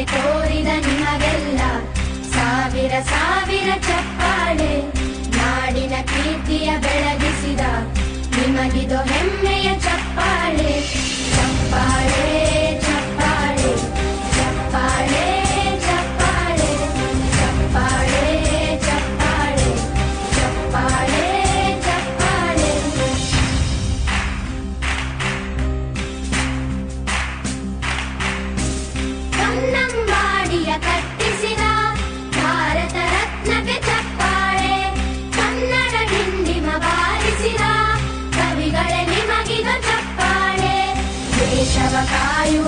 ಸೇವೆ ತೋರಿದ ನಿಮಗೆಲ್ಲ ಸಾವಿರ ಸಾವಿರ ಚಪ್ಪಾಳೆ. ನಾಡಿನ ಕೀರ್ತಿಯ ಬೆಳಗಿಸಿದ ನಿಮಗಿದು ಹೆಮ್ಮೆಯ ಚಪ್ಪಾಳೆ. ಚಪ್ಪಾಳೆ ಚಪ್ಪಾಳೆ ಚಪ್ಪಾಳೆ ಚಪ್ಪಾಳೆ ಚಪ್ಪಾಳೆ ಚಪ್ಪಾಳೆ ಚಪ್ಪಾಳೆ ಚಪ್ಪಾಳೆ. ಕನ್ನಂಬಾಡಿಯ ಕಟ್ಟಿಸಿದ ಭಾರತ ರತ್ನಕ್ಕೆ ಚಪ್ಪಾಳೆ. ಕನ್ನಡ ಡಿಂಡಿಮ ಬಾರಿಸಿದ ಕವಿಗಳೇ ನಿಮಗಿದು ಚಪ್ಪಾಳೆ. ದೇಶವ ಕಾಯುವ